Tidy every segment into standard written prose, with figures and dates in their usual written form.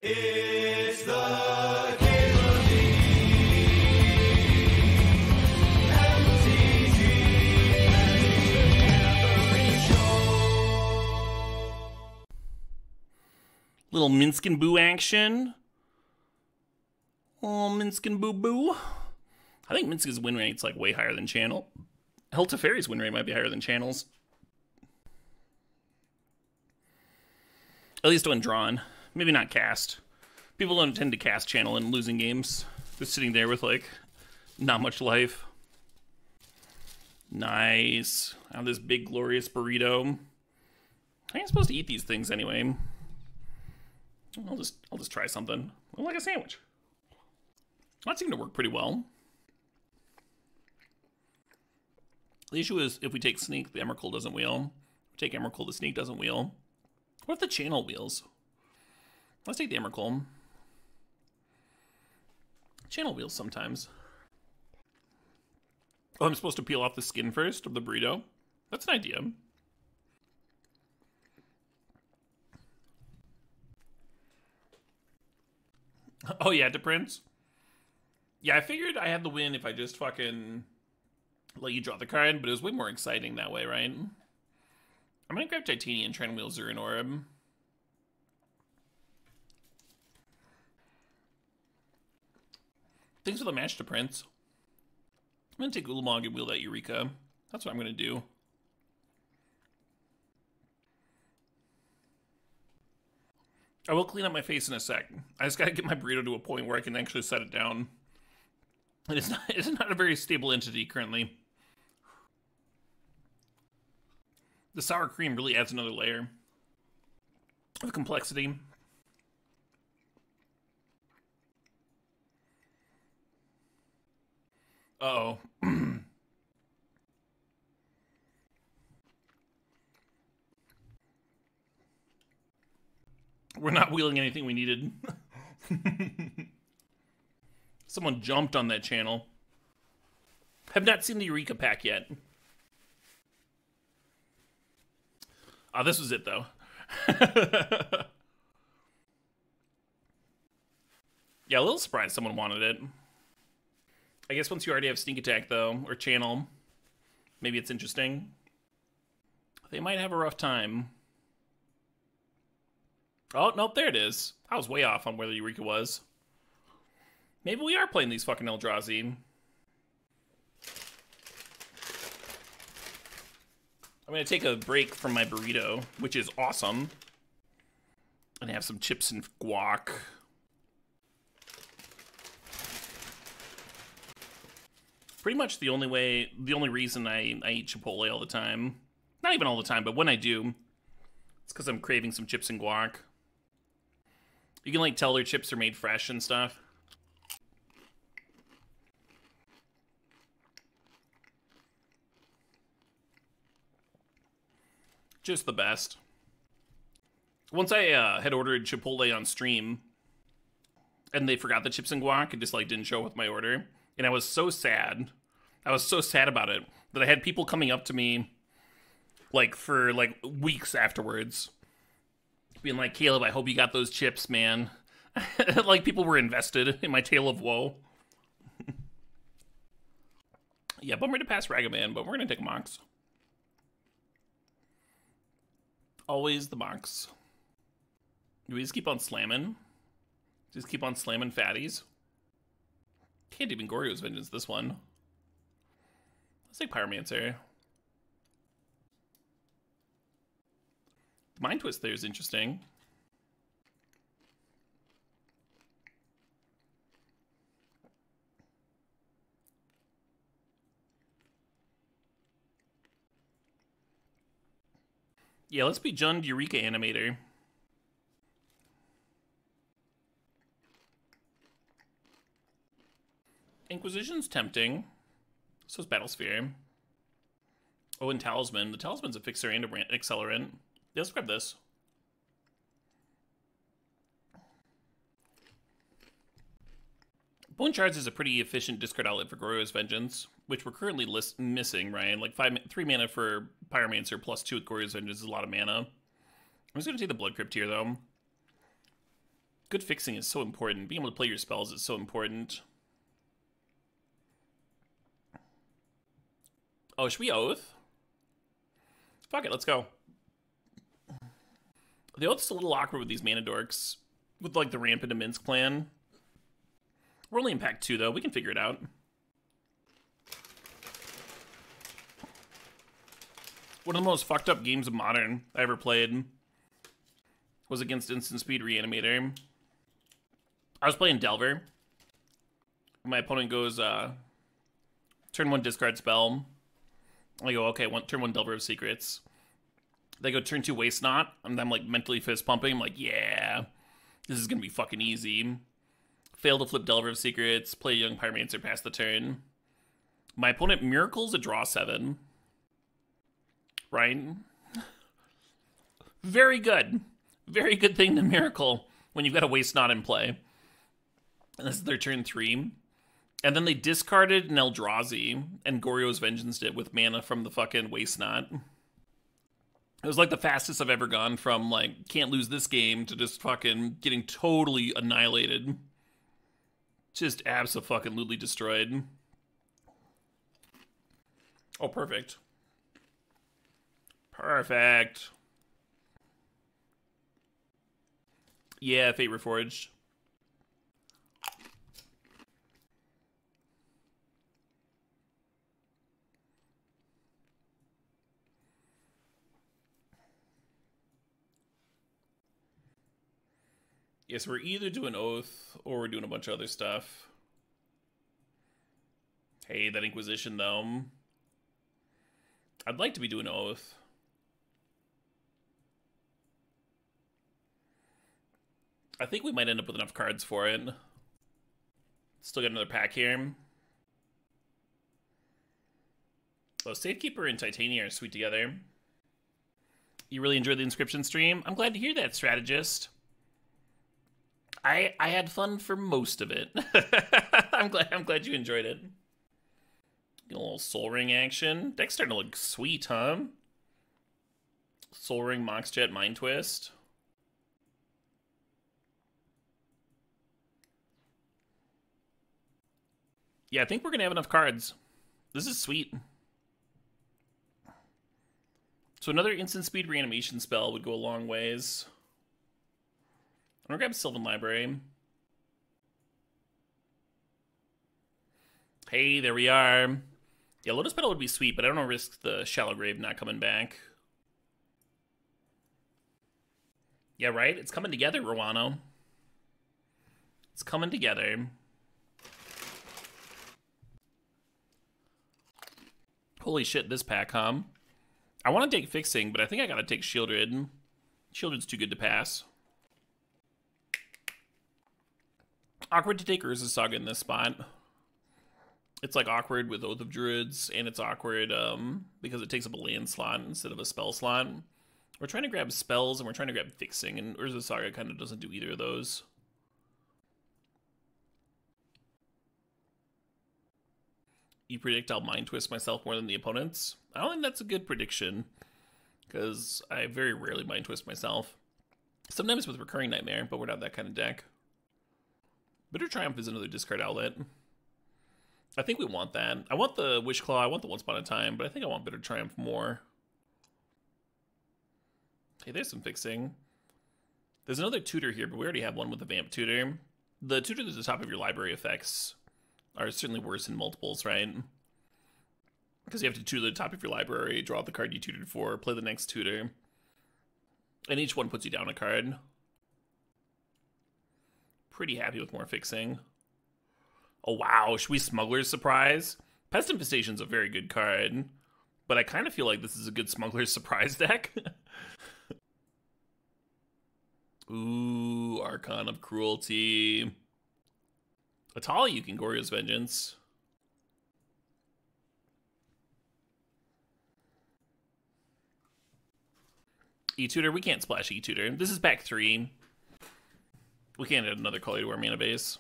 It's the Game of the MTGO Show. Little Minsk and Boo action. Oh, Minsk and Boo Boo. I think Minsk's win rate's like way higher than Channel. Hell Teferi's win rate might be higher than Channel's. At least when drawn. Maybe not cast. People don't tend to cast Channel in losing games. They're sitting there with, like, not much life. Nice. I have this big, glorious burrito. I ain't supposed to eat these things anyway. I'll just try something. Like a sandwich. That seemed to work pretty well. The issue is, if we take Sneak, the Emrakul doesn't wheel. If we take Emrakul, the Sneak doesn't wheel. What if the Channel wheels? Let's take the Emrakul. Channel wheels sometimes. Oh, I'm supposed to peel off the skin first of the burrito? That's an idea. Oh yeah, to Prince? Yeah, I figured I had the win if I just fucking let you draw the card, but it was way more exciting that way, right? I'm gonna grab Titania and try and wheel Zurin Orb. Thanks for the match to Prince. I'm gonna take Ulamog and wheel that Eureka. That's what I'm gonna do. I will clean up my face in a sec. I just gotta get my burrito to a point where I can actually set it down. And it's not a very stable entity currently. The sour cream really adds another layer of complexity. Uh-oh. We're not wheeling anything we needed. Someone jumped on that channel. Have not seen the Eureka pack yet. Oh, this was it, though. Yeah, a little surprised someone wanted it. I guess once you already have Sneak Attack, though, or Channel, maybe it's interesting. They might have a rough time. Oh, nope, there it is. I was way off on where the Eureka was. Maybe we are playing these fucking Eldrazi. I'm gonna take a break from my burrito, which is awesome. And have some chips and guac. Pretty much the only reason I eat Chipotle all the time. Not even all the time, but when I do, it's because I'm craving some chips and guac. You can, like, tell their chips are made fresh and stuff. Just the best. Once I had ordered Chipotle on stream, and they forgot the chips and guac, it just, like, didn't show up with my order. And I was so sad. I was so sad about it that I had people coming up to me, like, for, like, weeks afterwards, being like, Caleb, I hope you got those chips, man. Like, people were invested in my tale of woe. Yeah, bummer to pass Ragavan, but we're gonna take a Mox. Always the Mox. Do we just keep on slamming? Just keep on slamming fatties? Can't even Goryo's Vengeance this one. Let's take Pyromancer. The Mind Twist there is interesting. Yeah, let's be Jund Eureka Animator. Inquisition's tempting. So is Battlesphere. Oh, and Talisman. The Talisman's a fixer and an accelerant. Yeah, let's grab this. Bone Shards is a pretty efficient discard outlet for Goryo's Vengeance, which we're currently missing, right? Like 3 mana for Pyromancer plus 2 with Goryo's Vengeance is a lot of mana. I'm just going to take the Blood Crypt here, though. Good fixing is so important. Being able to play your spells is so important. Oh, should we Oath? Fuck it, let's go. The Oath's a little awkward with these mana dorks. With, like, the Rampant and Minsk plan. We're only in pack 2, though. We can figure it out. One of the most fucked up games of Modern I ever played was against Instant Speed Reanimator. I was playing Delver. My opponent goes, turn 1 discard spell. I go, okay, turn 1 Delver of Secrets. They go turn 2 Waste Not, and I'm like mentally fist pumping. I'm like, yeah, this is gonna be fucking easy. Fail to flip Delver of Secrets, play Young Pyromancer past the turn. My opponent miracles a draw 7. Right? Very good. Very good thing to miracle when you've got a Waste Not in play. And this is their turn 3. And then they discarded an Eldrazi and Goryo's Vengeance it with mana from the fucking Waste Not. It was like the fastest I've ever gone from, like, can't lose this game to just fucking getting totally annihilated. Just abso-fucking-lutely destroyed. Oh, perfect. Perfect. Yeah, Fate Reforged. Yes, we're either doing Oath or we're doing a bunch of other stuff. Hey, that Inquisition, though. I'd like to be doing Oath. I think we might end up with enough cards for it. Still got another pack here. Oh, Safekeeper and Titania are sweet together. You really enjoyed the Inscription stream? I'm glad to hear that, strategist. I had fun for most of it. I'm glad you enjoyed it. Get a little Soul Ring action. Deck's starting to look sweet, huh? Soul Ring, Moxjet, Mind Twist. Yeah, I think we're gonna have enough cards. This is sweet. So another instant speed reanimation spell would go a long ways. I'm gonna grab Sylvan Library. Hey, there we are. Yeah, Lotus Petal would be sweet, but I don't want to risk the Shallow Grave not coming back. Yeah, right? It's coming together, Rowano. It's coming together. Holy shit, this pack, huh? I want to take Fixing, but I think I gotta take Shieldred. Shieldred's too good to pass. Awkward to take Urza's Saga in this spot. It's like awkward with Oath of Druids, and it's awkward because it takes up a land slot instead of a spell slot. We're trying to grab spells and we're trying to grab Fixing, and Urza's Saga kind of doesn't do either of those. You predict I'll Mind Twist myself more than the opponents? I don't think that's a good prediction, because I very rarely Mind Twist myself. Sometimes with Recurring Nightmare, but we're not that kind of deck. Bitter Triumph is another discard outlet. I think we want that. I want the Wish Claw, I want the Once Upon a Time, but I think I want Bitter Triumph more. Hey, there's some Fixing. There's another tutor here, but we already have one with the Vamp tutor. The tutor at the top of your library effects are certainly worse in multiples, right? Because you have to tutor the top of your library, draw the card you tutored for, play the next tutor. And each one puts you down a card. Pretty happy with more Fixing. Oh wow, should we Smuggler's Surprise? Pest Infestation's a very good card, but I kind of feel like this is a good Smuggler's Surprise deck. Ooh, Archon of Cruelty. Atali, you can Goryo's Vengeance. E-Tutor, we can't splash E-Tutor. This is pack 3. We can't add another color to our mana base.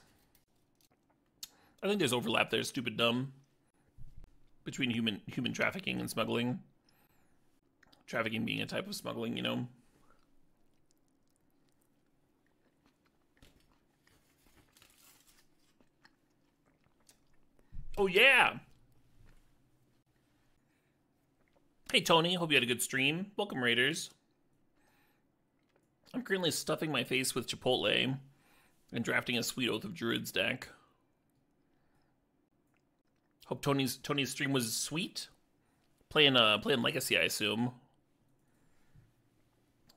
I think there's overlap there, stupid dumb. Between human trafficking and smuggling. Trafficking being a type of smuggling, you know. Oh, yeah. Hey, Tony. Hope you had a good stream. Welcome, Raiders. I'm currently stuffing my face with Chipotle and drafting a Sweet Oath of Druids deck. Hope Tony's stream was sweet. Playing Legacy, I assume.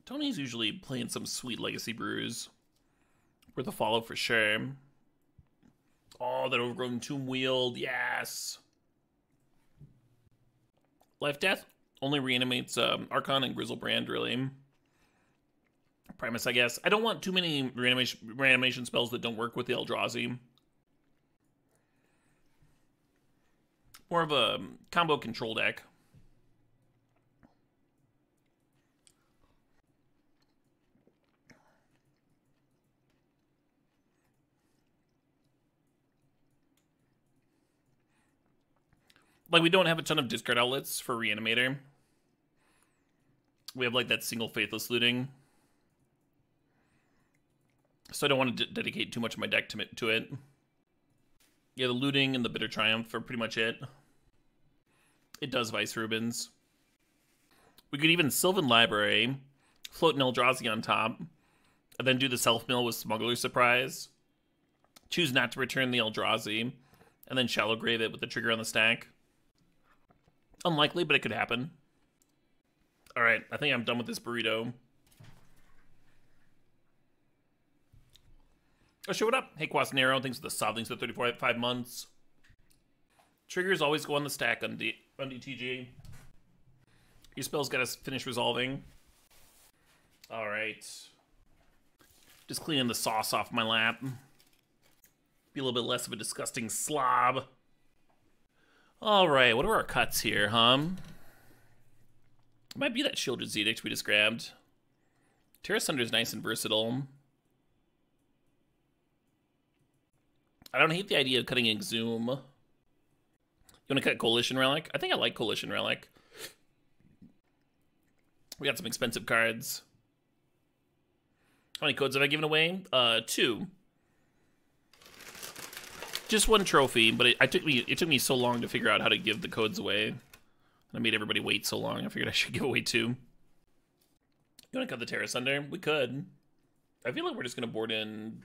Tony's usually playing some sweet Legacy brews. Worth a follow for sure. Oh, that Overgrown Tomb Wield, yes. Life Death only reanimates Archon and Grizzlebrand, really. Primus, I guess. I don't want too many reanimation spells that don't work with the Eldrazi. More of a combo control deck. Like, we don't have a ton of discard outlets for Reanimator. We have, like, that single Faithless Looting. So I don't want to dedicate too much of my deck to it. Yeah, the Looting and the Bitter Triumph are pretty much it. It does Vice Rubens. We could even Sylvan Library, float an Eldrazi on top, and then do the self-mill with Smuggler's Surprise. Choose not to return the Eldrazi, and then Shallow Grave it with the trigger on the stack. Unlikely, but it could happen. Alright, I think I'm done with this burrito. Oh, shit, what up? Hey, Quasnero, thanks for the sub. Thanks for the 35 months. Triggers always go on the stack on DTG. Your spell's gotta finish resolving. Alright. Just cleaning the sauce off my lap. Be a little bit less of a disgusting slob. Alright, what are our cuts here, huh? It might be that Shielded Edict we just grabbed. Terra Sunder's nice and versatile. I don't hate the idea of cutting Exhume. You want to cut Coalition Relic? I think I like Coalition Relic. We got some expensive cards. How many codes have I given away? 2. Just 1 trophy, but it took me so long to figure out how to give the codes away. And I made everybody wait so long, I figured I should give away 2. You want to cut the Terra Sunder? We could. I feel like we're just going to board in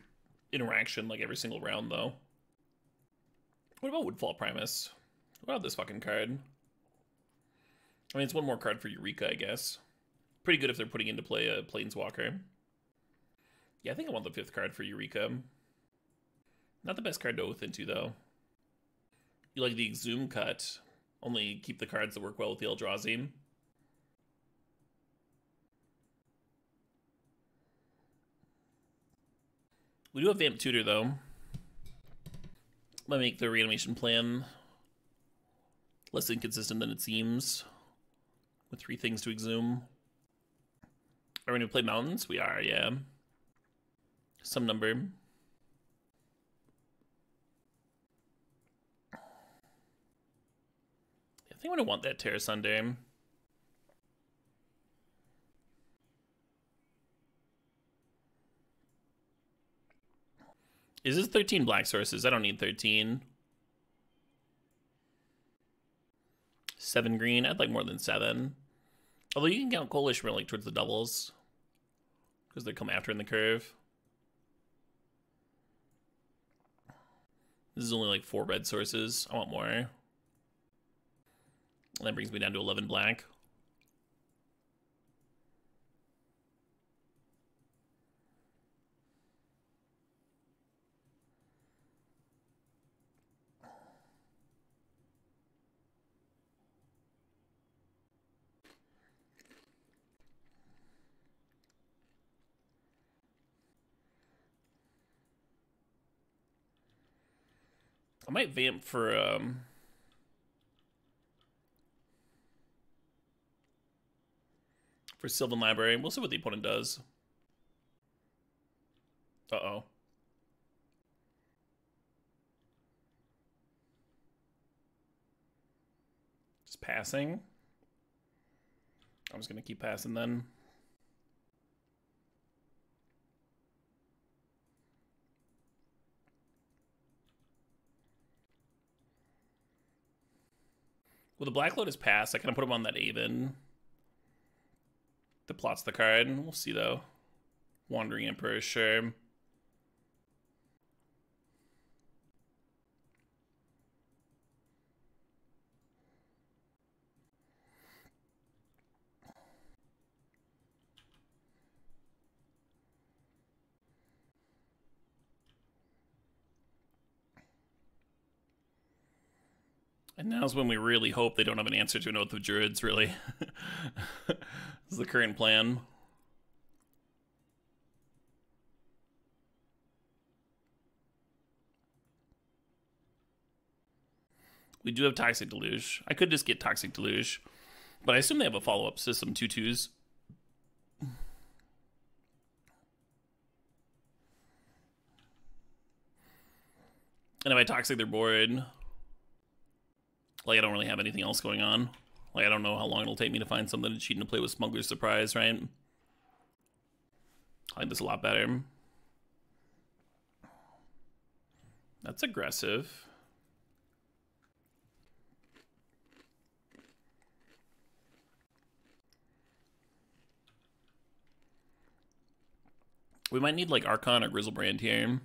Interaction like every single round, though. What about Woodfall Primus? What about this fucking card? I mean, it's 1 more card for Eureka, I guess. Pretty good if they're putting into play a Planeswalker. Yeah, I think I want the 5th card for Eureka. Not the best card to oath into, though. You like the Exhume cut. Only keep the cards that work well with the Eldrazi. We do have Vamp Tutor, though. Might make the reanimation plan less inconsistent than it seems. With 3 things to Exhume. Are we going to play Mountains? We are, yeah. Some number. I think I'm going to want that Terra Sunder. Is this 13 black sources? I don't need 13. 7 green. I'd like more than 7. Although you can count Coalition Relic towards the doubles. Because they come after in the curve. This is only like 4 red sources. I want more. And that brings me down to 11 black. I might vamp for Sylvan Library. We'll see what the opponent does. Uh-oh. Just passing. I'm just gonna keep passing then. With the Black Lotus pass, I kind of put him on that Aven that plots the card. We'll see, though. Wandering Emperor, sure. And now's when we really hope they don't have an answer to an Oath of Druids, really. This is the current plan. We do have Toxic Deluge. I could just get Toxic Deluge, but I assume they have a follow-up system, 2/2s. And if I Toxic their board, like, I don't really have anything else going on. Like, I don't know how long it'll take me to find something to cheat and to play with Smuggler's Surprise, right? I like this a lot better. That's aggressive. We might need, like, Archon or Grizzlebrand here.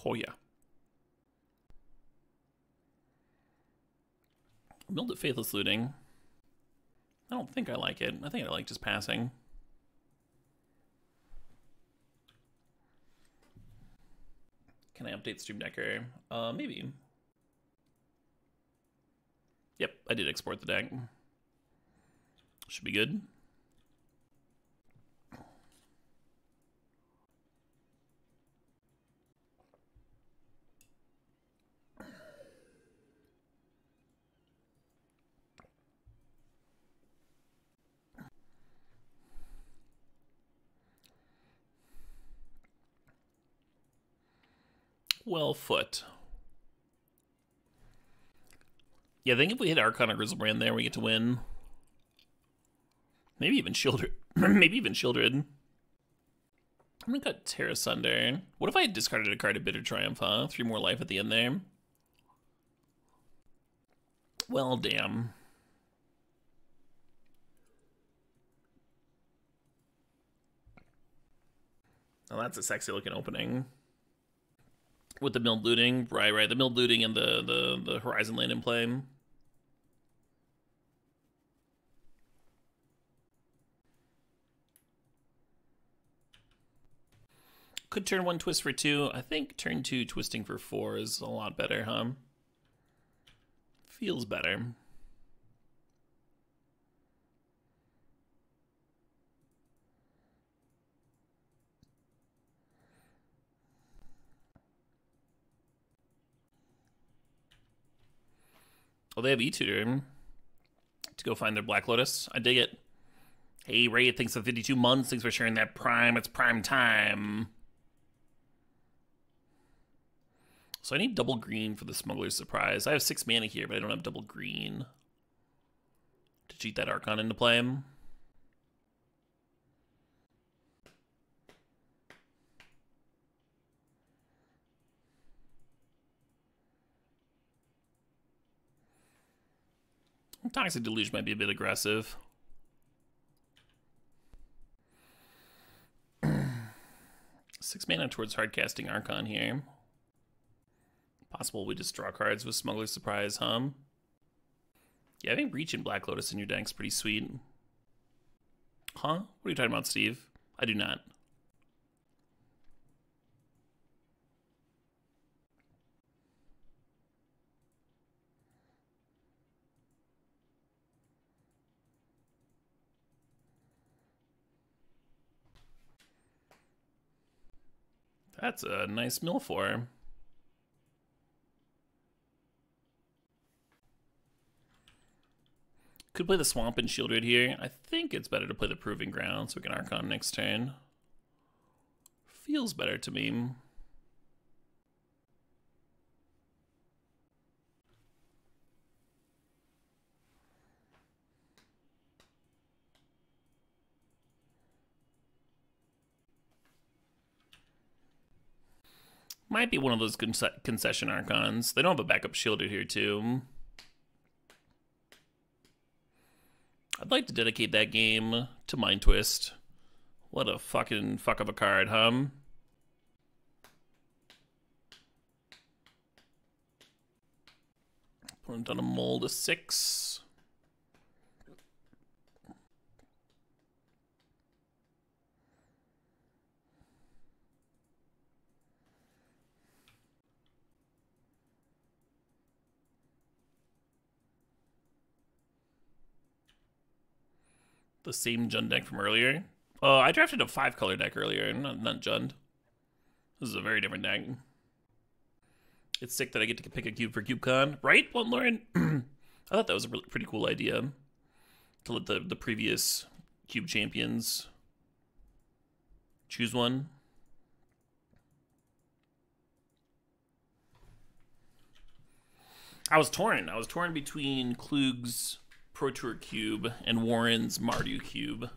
Oh, yeah. Milled at Faithless Looting. I don't think I like it. I think I like just passing. Can I update Stream Decker? Maybe. Yep, I did export the deck. Should be good. Well, foot. Yeah, I think if we hit Archon or Grizzlebrand there, we get to win. Maybe even Shieldred. Maybe even Shieldred. I'm gonna cut Terra Sunder. What if I had discarded a card of Bitter Triumph, huh? 3 more life at the end there. Well, damn. Well, that's a sexy looking opening. With the milled looting, right. The milled looting and the Horizon Land in play. Could turn 1 twist for 2. I think turn 2 twisting for 4 is a lot better, huh? Feels better. Oh, they have E-Tutor to go find their Black Lotus. I dig it. Hey, Ray, thanks for 52 months. Thanks for sharing that prime. It's prime time. So I need double green for the Smuggler's Surprise. I have 6 mana here, but I don't have double green to cheat that Archon into play. Toxic Deluge might be a bit aggressive. Six mana towards hardcasting Archon here. Possible we just draw cards with Smuggler's Surprise, huh? Yeah, having Breach and Black Lotus in your deck's pretty sweet. Huh? What are you talking about, Steve? I do not. That's a nice mill for him. Could play the Swamp and Shieldred here. I think it's better to play the Proving Ground so we can Archon next turn. Feels better to me. Might be one of those concession Archons. They don't have a backup shielder here, too. I'd like to dedicate that game to Mind Twist. What a fucking fuck of a card, huh? Put on a mold of 6. The same Jund deck from earlier. I drafted a 5-color deck earlier, not Jund. This is a very different deck. It's sick that I get to pick a cube for CubeCon, right, Blunt Lauren? I thought that was a pretty cool idea to let the previous cube champions choose one. I was torn between Klug's Pro Tour Cube and Warren's Mardu Cube.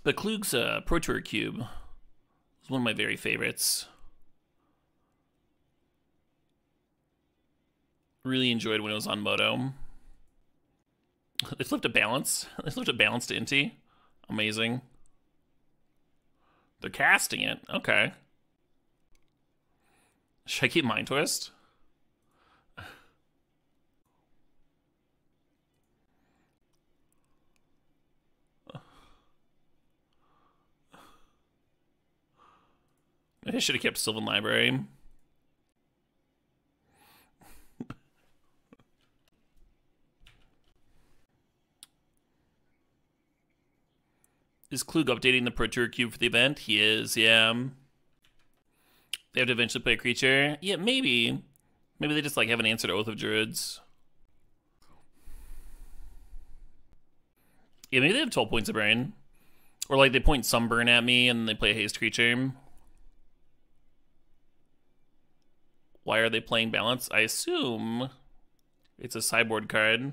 But Klug's Pro Tour Cube is one of my very favorites. Really enjoyed when it was on Moto. They flipped a balance. They flipped a balance to Inti. Amazing. They're casting it. Okay. Should I keep Mind Twist? Maybe I should have kept Sylvan Library. Is Klug updating the Pro Tour Cube for the event? He is, yeah. They have to eventually play a creature? Yeah, maybe. Maybe they just like haven't answered Oath of Druids. Yeah, maybe they have 12 points of burn. Or like they point Sunburn at me and they play a haste creature. Why are they playing Balance? I assume it's a sideboard card.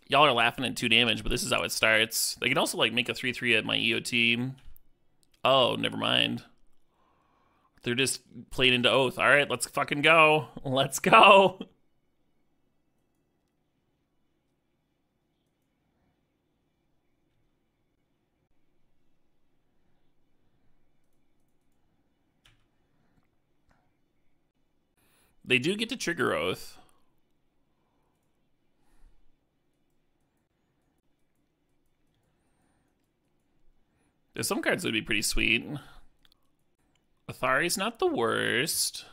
Y'all are laughing at 2 damage, but this is how it starts. They can also like make a 3/3 at my EOT. Oh, never mind. They're just playing into Oath. All right, let's fucking go. Let's go. They do get to trigger Oath. There's some cards that would be pretty sweet. Athari's not the worst.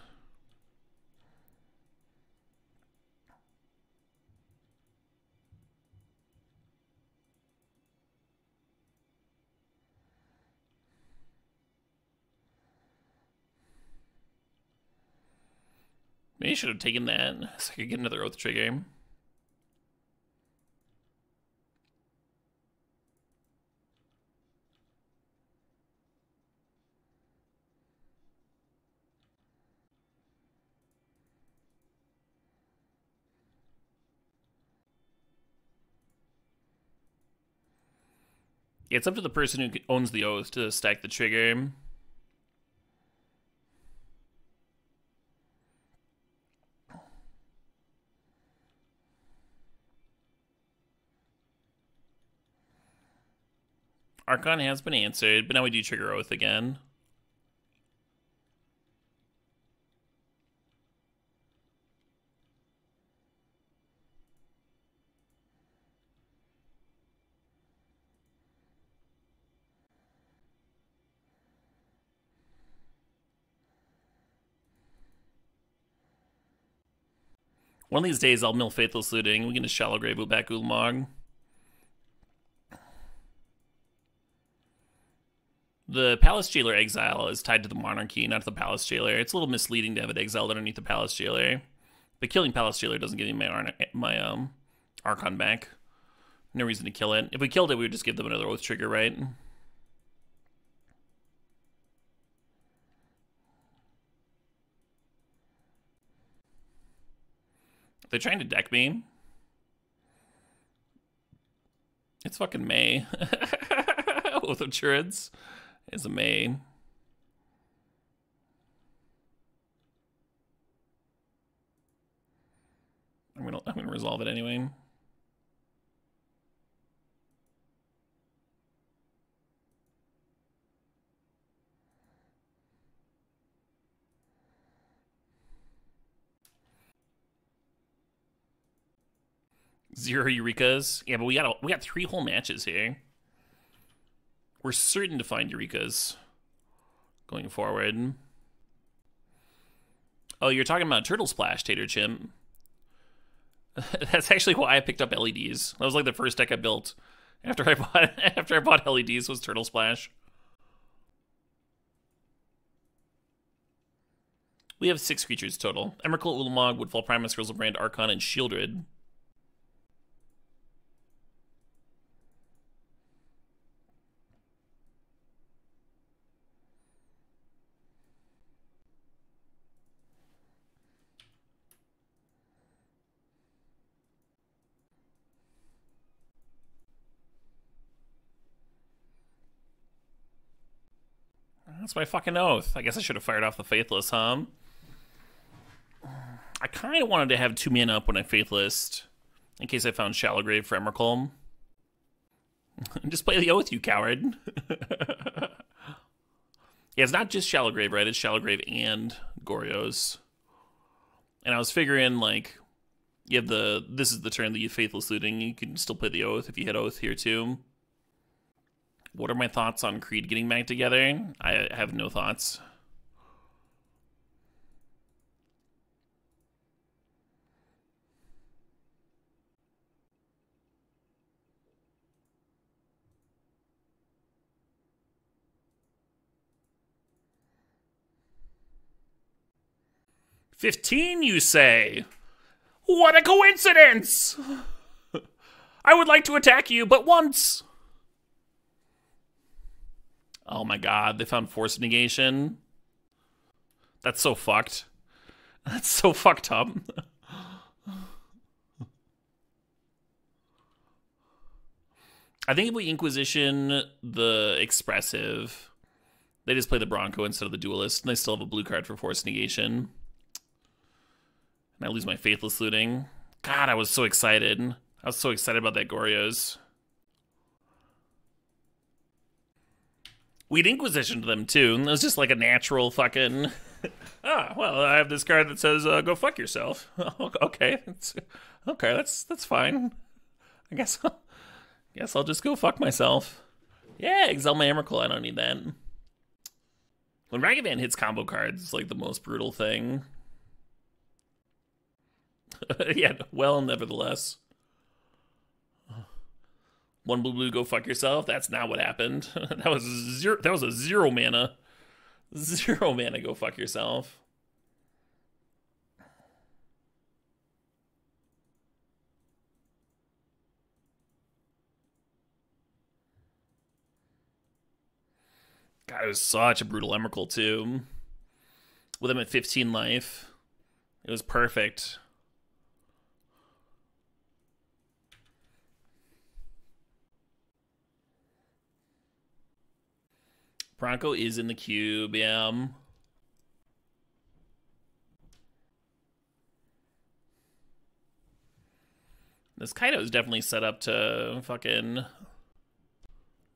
Maybe I should have taken that so I could get another Oath trigger. Yeah, it's up to the person who owns the Oath to stack the trigger. Archon has been answered, but now we do trigger Oath again. One of these days, I'll mill Faithless Looting. We can just Shallow Grave back Ulamog. The Palace Jailer exile is tied to the Monarchy, not to the Palace Jailer. It's a little misleading to have it exiled underneath the Palace Jailer. But killing Palace Jailer doesn't give me my Archon back. No reason to kill it. If we killed it, we would just give them another Oath trigger, right? They're trying to deck me. It's fucking May. Oath of Druids is a May. I'm gonna resolve it anyway. Zero Eurekas. Yeah, but we got 3 whole matches here. We're certain to find Eurekas going forward. Oh, you're talking about Turtle Splash, Tater Chimp. That's actually why I picked up LEDs. That was like the first deck I built after I bought LEDs was Turtle Splash. We have 6 creatures total. Emrakul, Ulamog, Woodfall Primus, Grizzlebrand, Archon, and Shieldred. That's my fucking oath. I guess I should have fired off the Faithless, huh? I kind of wanted to have 2 mana up when I Faithlessed, in case I found Shallow Grave for Emrakul. Just play the oath, you coward. Yeah, it's not just Shallow Grave, right? It's Shallow Grave and Goryo's. And I was figuring, like, you have this is the turn that you Faithless looting. You can still play the oath if you hit oath here, too. What are my thoughts on Creed getting back together? I have no thoughts. "15, you say? What a coincidence! I would like to attack you, but once." Oh my god, they found Force Negation. That's so fucked. That's so fucked up. I think if we Inquisition the Expressive, they just play the Bronco instead of the Duelist, and they still have a blue card for Force Negation. And I lose my Faithless looting. God, I was so excited. I was so excited about that Goryo's. We'd Inquisitioned them too, and it was just like a natural fucking... well, I have this card that says, go fuck yourself. Okay, that's fine. I guess I'll just go fuck myself. Yeah, exile my Emrakul, I don't need that. When Ragavan hits combo cards, it's like the most brutal thing. Yeah, well, nevertheless. 1 blue, go fuck yourself. That's not what happened. That was a 0 mana. 0 mana, go fuck yourself. God, it was such a brutal Emrakul too. With him at 15 life. It was perfect. Bronco is in the cube, yeah. This Kaido is definitely set up to fucking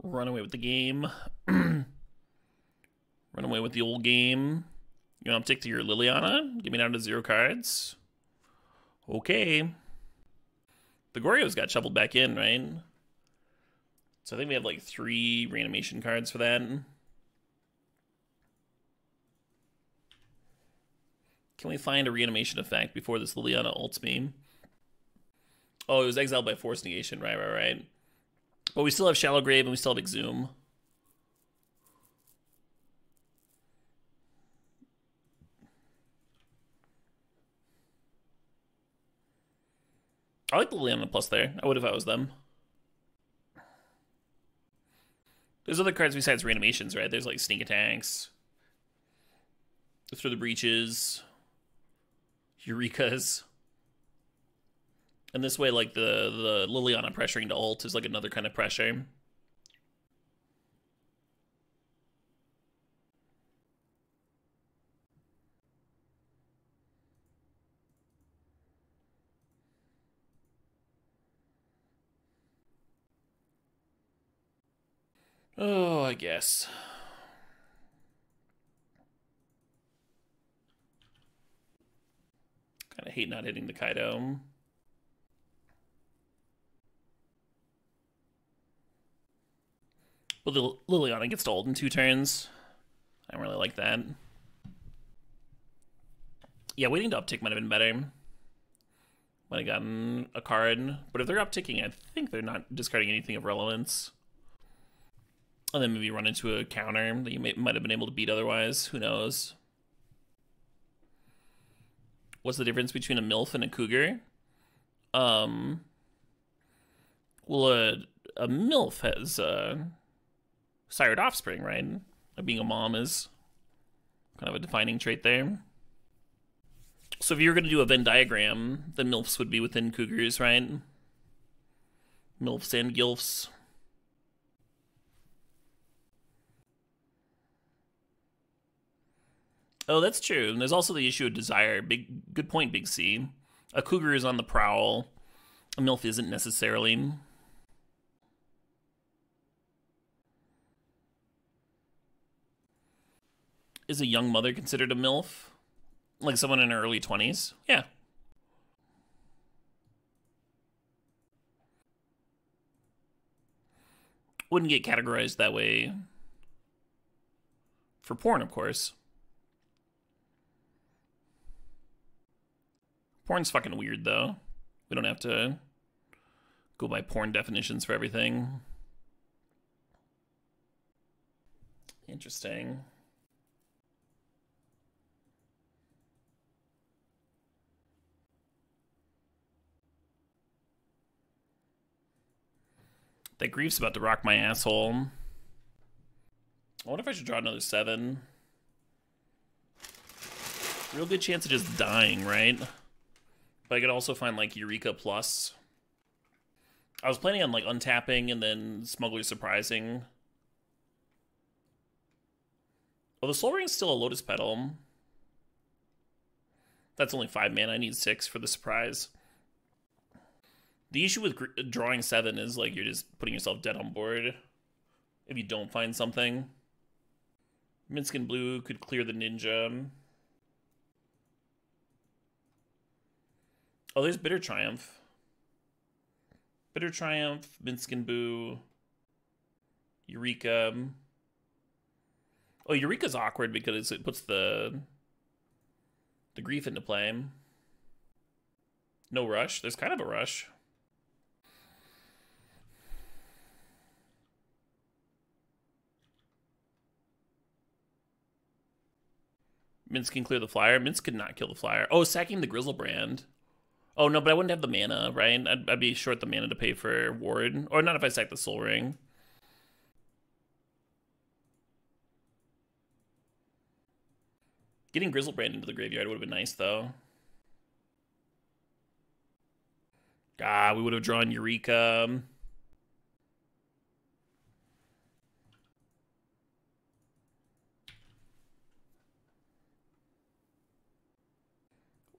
run away with the game. Run away with the old game. You want to uptick to your Liliana? Get me down to 0 cards. Okay. The Goryo's got shuffled back in, right? So I think we have like 3 reanimation cards for that. Can we find a reanimation effect before this Liliana ults me? Oh, it was exiled by Force Negation. Right. But we still have Shallow Grave and we still have Exhume. I like the Liliana plus there. I would if I was them. There's other cards besides reanimations, right? There's like sneak attacks, through the breaches, Eureka's. And this way, like, the Liliana pressuring to ult is like another kind of pressure. Oh, I guess. Kind of hate not hitting the Kaido. But the Liliana gets to ult in 2 turns. I don't really like that. Yeah, waiting to uptick might have been better. Might have gotten a card. But if they're upticking, I think they're not discarding anything of relevance. And then maybe run into a counter that you might have been able to beat otherwise. Who knows? What's the difference between a MILF and a cougar? Well, a MILF has sired offspring, right? Being a mom is kind of a defining trait there. So if you were going to do a Venn diagram, the MILFs would be within cougars, right? MILFs and GILFs. Oh, that's true. And there's also the issue of desire. Good point, Big C. A cougar is on the prowl. A MILF isn't necessarily. Is a young mother considered a MILF? Like someone in her early 20s? Yeah. Wouldn't get categorized that way for porn, of course. Porn's fucking weird, though. We don't have to go by porn definitions for everything. Interesting. That grief's about to rock my asshole. I wonder if I should draw another 7. Real good chance of just dying, right? But I could also find, like, Eureka Plus. I was planning on, like, untapping and then Smuggler Surprising. Oh, the Soul Ring's still a Lotus Petal. That's only 5 mana. I need 6 for the surprise. The issue with drawing 7 is, like, you're just putting yourself dead on board if you don't find something. Minskin Blue could clear the Ninja. Oh, there's Bitter Triumph. Bitter Triumph, Minskin Boo, Eureka. Oh, Eureka's awkward because it puts the grief into play. No rush. There's kind of a rush. Minsk can clear the flyer. Minsk could not kill the flyer. Oh, sacking the Grizzlebrand. Oh, no, but I wouldn't have the mana, right? I'd be short the mana to pay for Ward. Or not if I sack the Soul Ring. Getting Grizzlebrand into the graveyard would have been nice, though. Ah, we would have drawn Eureka.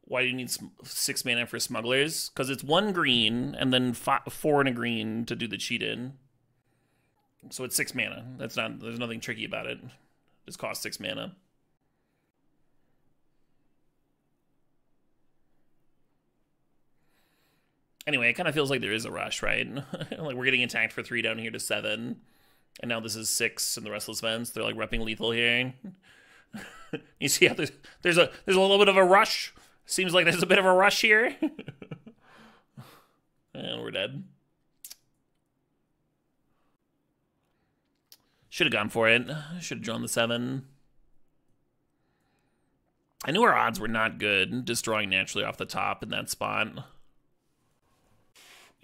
Why do you need 6 mana for Smugglers? Because it's 1 green and then 4 and a green to do the cheat in. So it's 6 mana. There's nothing tricky about it. Just costs 6 mana. Anyway, it kind of feels like there is a rush, right? Like we're getting attacked for 3 down here to 7. And now this is 6 in the Restless Vents. They're like repping lethal here. You see how there's a little bit of a rush. Seems like there's a bit of a rush here. And we're dead. Should have gone for it. Should have drawn the 7. I knew our odds were not good, just drawing naturally off the top in that spot.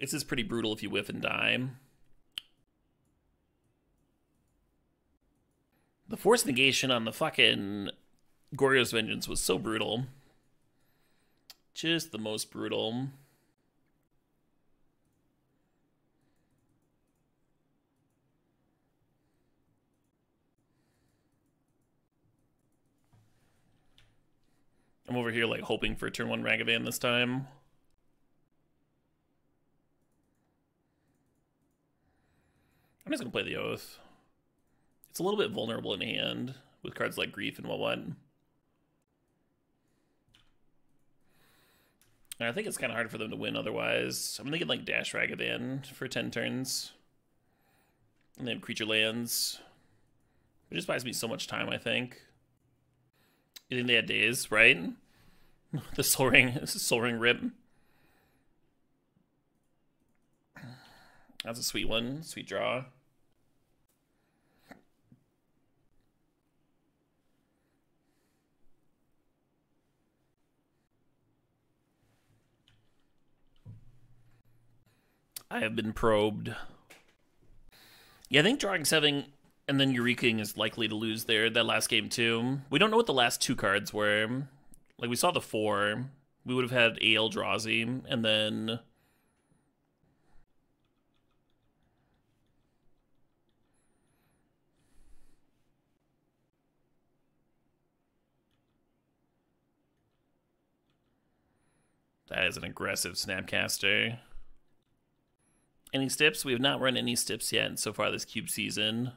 It's just pretty brutal if you whiff and die. The force negation on the fucking Goryo's Vengeance was so brutal. Just the most brutal. I'm over here like hoping for turn 1 Ragavan this time. I'm just gonna play the Oath. It's a little bit vulnerable in hand with cards like Grief and what. And I think it's kind of hard for them to win otherwise. I'm thinking like Dash Ragavan for 10 turns. And then creature lands. It just buys me so much time, I think. You think they had days, right? The Soul Ring rip. That's a sweet one. Sweet draw. I have been probed. Yeah, I think drawing 7 and then Eurekaing is likely to lose there that last game too. We don't know what the last 2 cards were. Like, we saw the 4. We would have had AL Drazi, and then... That is an aggressive Snapcaster. Any stips? We have not run any stips yet so far this cube season.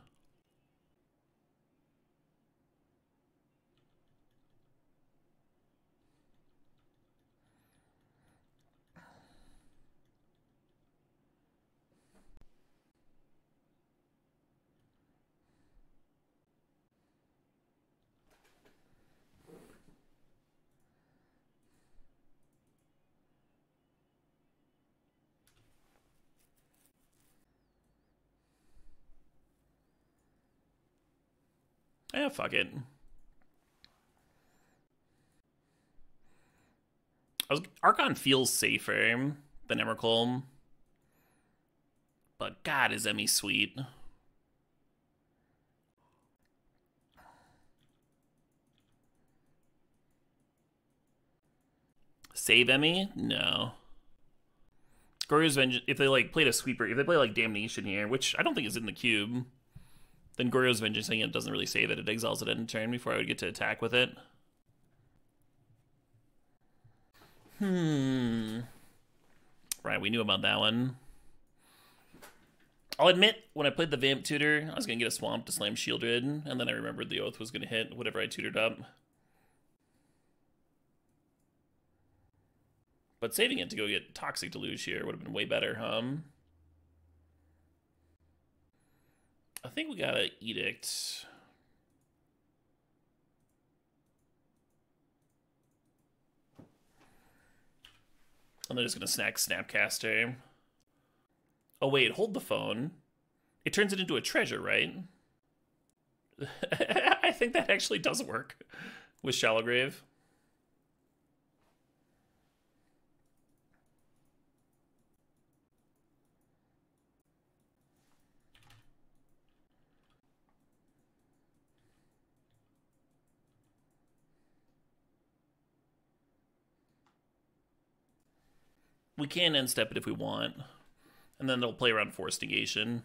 Yeah, fuck it. Archon feels safer than Emrakul. But God, is Emmy sweet. Save Emmy? No. Goryo's Vengeance, if they like played a sweeper, if they play like Damnation here, which I don't think is in the cube, then Goryo's Vengeance saying it doesn't really save it. It exiles it end of turn before I would get to attack with it. Right, we knew about that one. I'll admit, when I played the Vamp Tutor, I was going to get a Swamp to slam Shieldred, and then I remembered the Oath was going to hit whatever I tutored up. But saving it to go get Toxic Deluge here would have been way better, I think we got an Edict. And they're just going to snack Snapcaster. Oh, wait, hold the phone. It turns it into a treasure, right? I think that actually does work with Shallow Grave. We can end step it if we want. And then they'll play around Force Negation.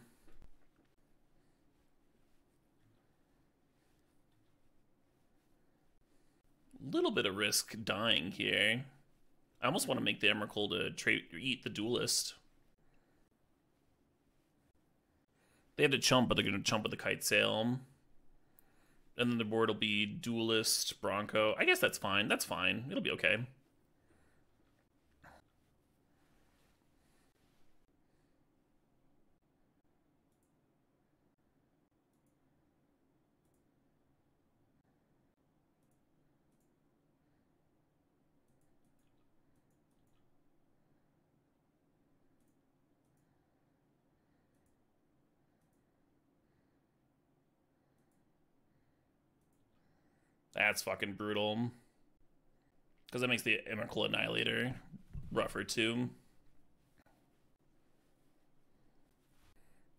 Little bit of risk dying here. I almost want to make the Emrakul to eat the Duelist. They had to chump, but they're going to chump with the Kite Sail. And then the board will be Duelist, Bronco. I guess that's fine. That's fine. It'll be okay. That's fucking brutal. Because that makes the Emrakul Annihilator rougher too.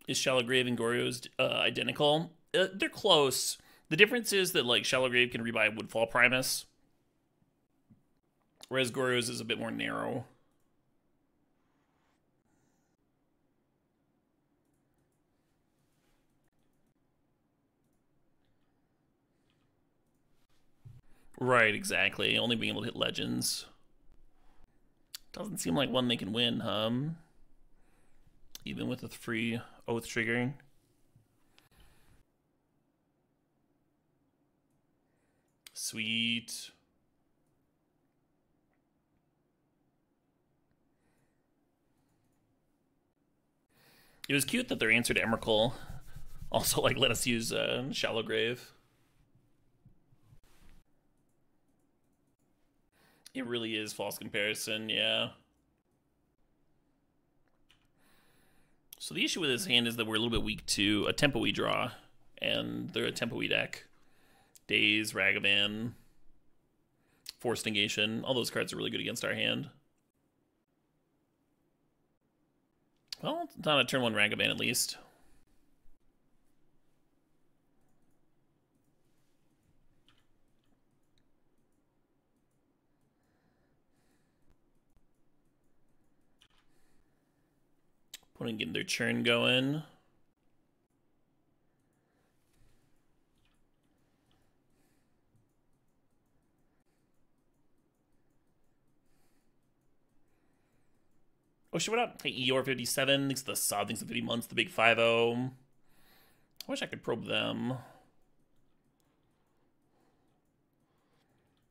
Is Shallow Grave and Goryo's identical? They're close. The difference is that like Shallow Grave can rebuy Woodfall Primus, whereas Goro's is a bit more narrow. Right, exactly. Only being able to hit legends. Doesn't seem like one they can win, huh? Even with a free Oath trigger. Sweet. It was cute that their answer to Emrakul also like let us use Shallow Grave. It really is false comparison, yeah. So the issue with this hand is that we're a little bit weak to a tempo-y draw, and they're a tempo-y deck. Daze, Ragavan, Forced Negation, all those cards are really good against our hand. Well, it's not a turn 1 Ragavan at least. Opponent getting their churn going. Oh shit, what up? Hey, Eeyore57, thanks to the sub, thanks to 50 months, the big 5-0. I wish I could probe them.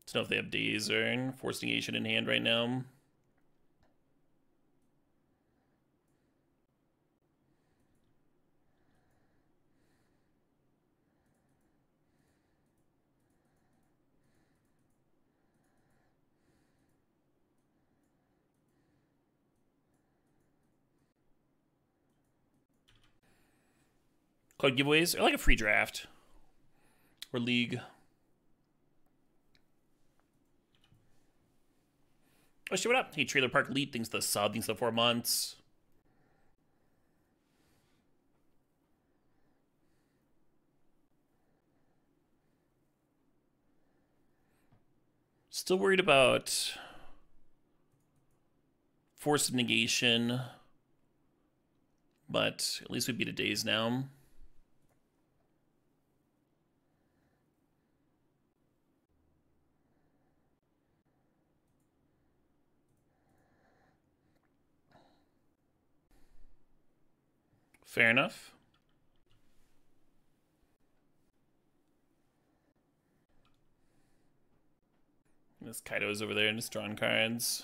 To know if they have Daze or Forced Negation in hand right now. Code giveaways, or like a free draft. Or league. Oh shit, what up? Hey, Trailer Park Elite, thanks to the sub, thanks to the 4 months. Still worried about Force of Negation, but at least we beat a Daze now. Fair enough. This Kaido's over there and just drawing cards.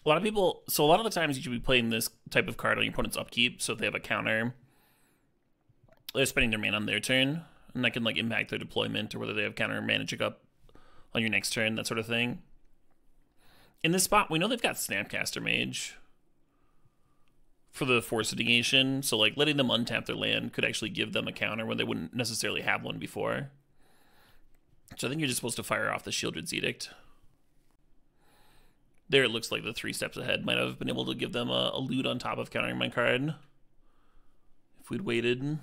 A lot of people, so a lot of the times you should be playing this type of card on your opponent's upkeep, so if they have a counter, they're spending their mana on their turn, and that can like impact their deployment or whether they have counter managing up on your next turn, that sort of thing. In this spot, we know they've got Snapcaster Mage for the Force of Negation, so like letting them untap their land could actually give them a counter when they wouldn't necessarily have one before. So I think you're just supposed to fire off the Shieldred's Edict. There it looks like the 3 steps ahead might have been able to give them a loot on top of countering my card. If we'd waited.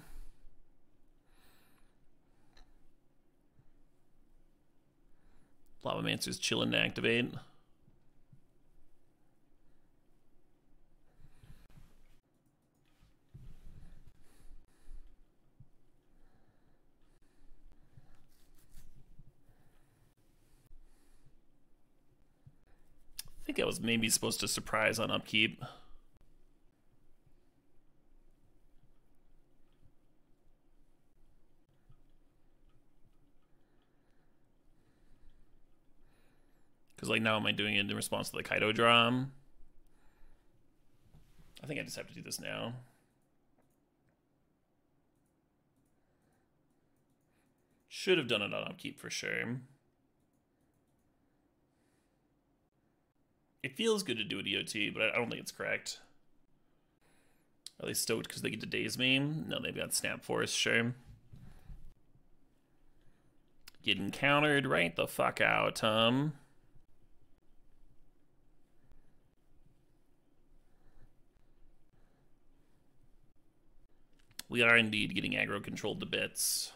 Lavamancer's chilling to activate. I think I was maybe supposed to surprise on upkeep. Because like now am I doing it in response to the Kaido draw? I think I just have to do this now. Should have done it on upkeep for sure. It feels good to do a DOT, but I don't think it's correct. Are they stoked because they get to daze me? No, they've got Snap Force, sure. Getting countered right the fuck out, We are indeed getting aggro controlled to bits.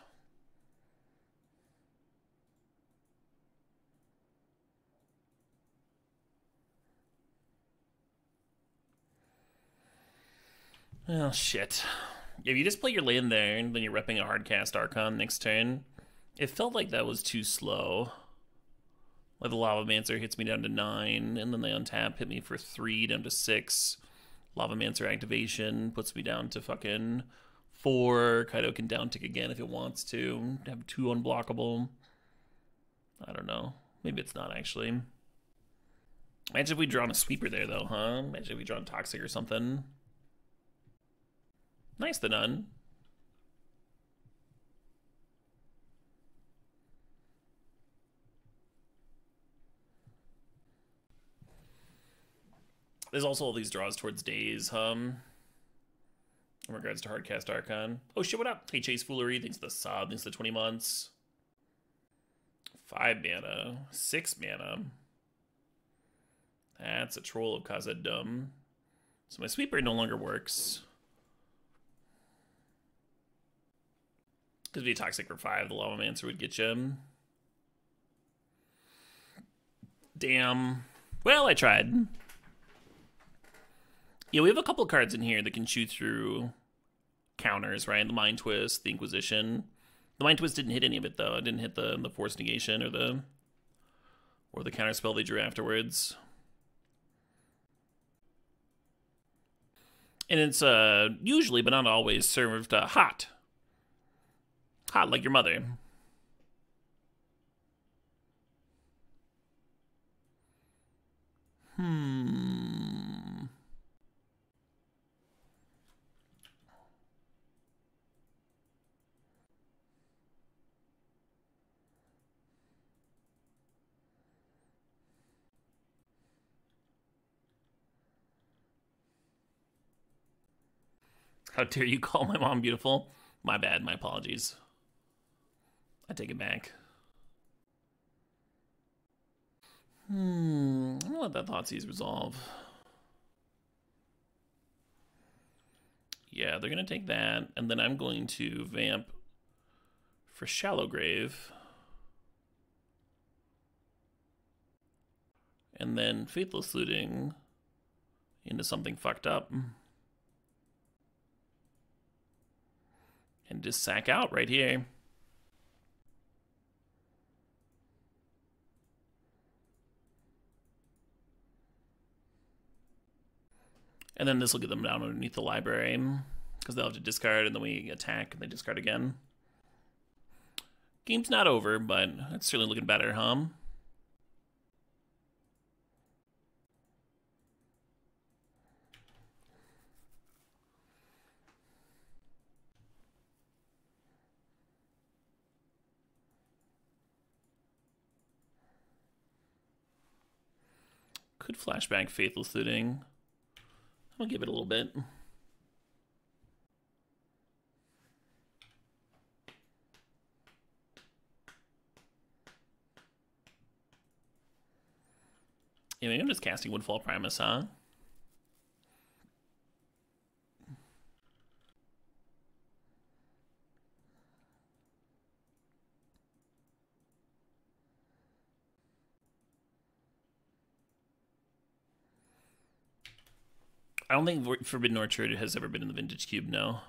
Oh, shit. If you just play your land there, and then you're repping a hardcast Archon next turn, it felt like that was too slow. Like the Lavamancer hits me down to 9, and then they untap, hit me for 3, down to 6. Lavamancer activation puts me down to fucking 4. Kaido can down tick again if it wants to. Have 2 unblockable. I don't know. Maybe it's not, actually. Imagine if we drawn a sweeper there, though, huh? Imagine if we drawn Toxic or something. Nice, the Nun. There's also all these draws towards days, in regards to Hardcast Archon. Oh shit, what up? Hey, Chase Foolery, thanks for the sub, thanks for the 20 months. 5 mana, 6 mana. That's a Troll of Khazad-dûm. So my sweeper no longer works. Because it'd be Toxic for 5, the Lavamancer would get you. Damn. Well, I tried. Yeah, we have a couple cards in here that can chew through counters, right? The Mind Twist, the Inquisition. The Mind Twist didn't hit any of it, though. It didn't hit the Force Negation or the counter spell they drew afterwards. And it's usually, but not always, served hot. Hot like your mother. How dare you call my mom beautiful? My bad, my apologies. I take it back. I'm gonna let that Thoughtseize resolve. Yeah, they're gonna take that, and then I'm going to vamp for Shallow Grave. And then Faithless Looting into something fucked up. And just sack out right here. And then this will get them down underneath the library, because they'll have to discard, and then we attack, and they discard again. Game's not over, but it's certainly looking better, huh? Could flashback Faithless Looting. I'll give it a little bit. Yeah, maybe I'm just casting Woodfall Primus, huh? I don't think Forbidden Orchard has ever been in the Vintage Cube, no.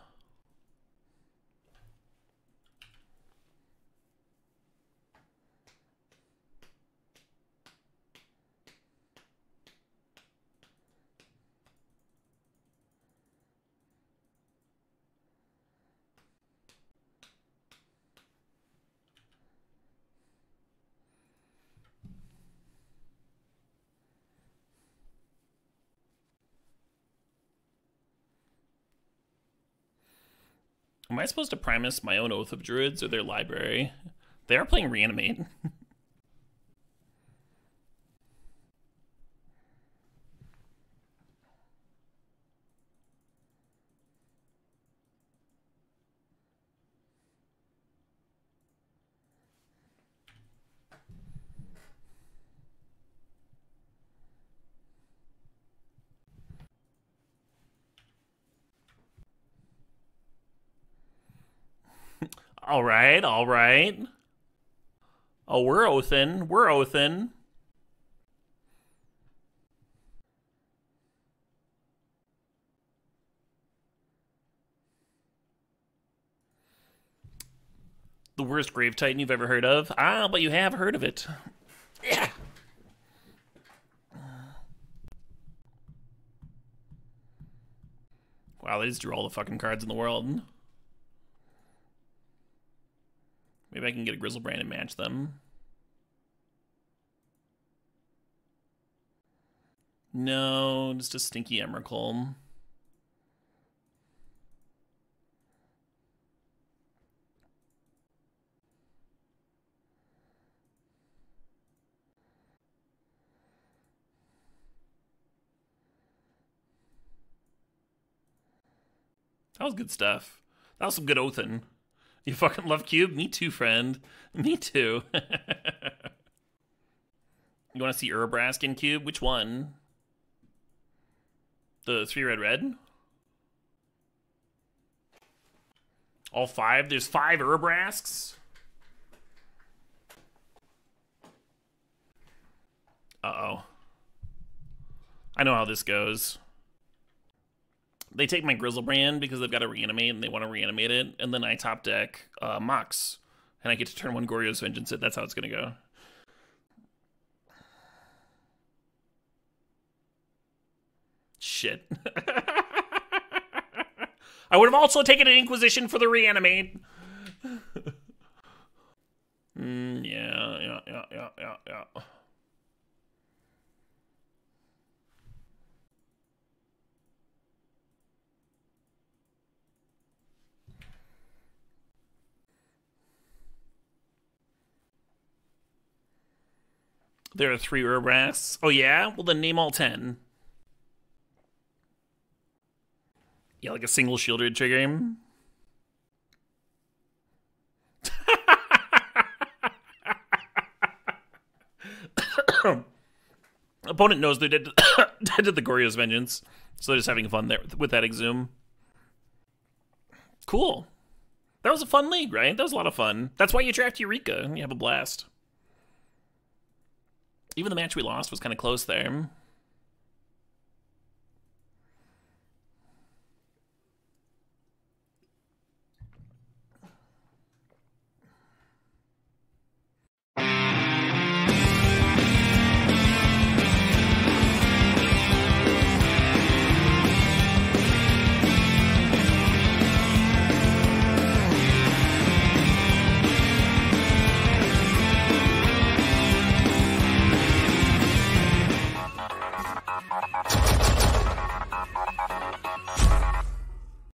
Am I supposed to Primus my own Oath of Druids or their library? They are playing Reanimate. All right, all right. Oh, we're Othin. We're Othin. The worst Grave Titan you've ever heard of? Ah, but you have heard of it. Yeah. Wow, they just drew all the fucking cards in the world. Maybe I can get a Grizzlebrand and match them. No, just a stinky Emrakul. That was good stuff. That was some good Othin. You fucking love Cube? Me too, friend. Me too. You want to see Urabrask in Cube? Which one? The 3 red? All 5? There's 5 Urabrasks? Uh-oh. I know how this goes. They take my Grizzlebrand because they've got to reanimate and they want to reanimate it, and then I top deck Mox, and I get to turn 1 Goryo's Vengeance it. That's how it's going to go. Shit. I would have also taken an Inquisition for the reanimate. Yeah. There are 3 Urabrasks. Oh yeah? Well then name all 10. Yeah, like a single shielded trigger. Opponent knows they're dead to the Goryo's Vengeance, so they're just having fun there with that Exhume. Cool. That was a fun league, right? That was a lot of fun. That's why you draft Eureka and you have a blast. Even the match we lost was kind of close there.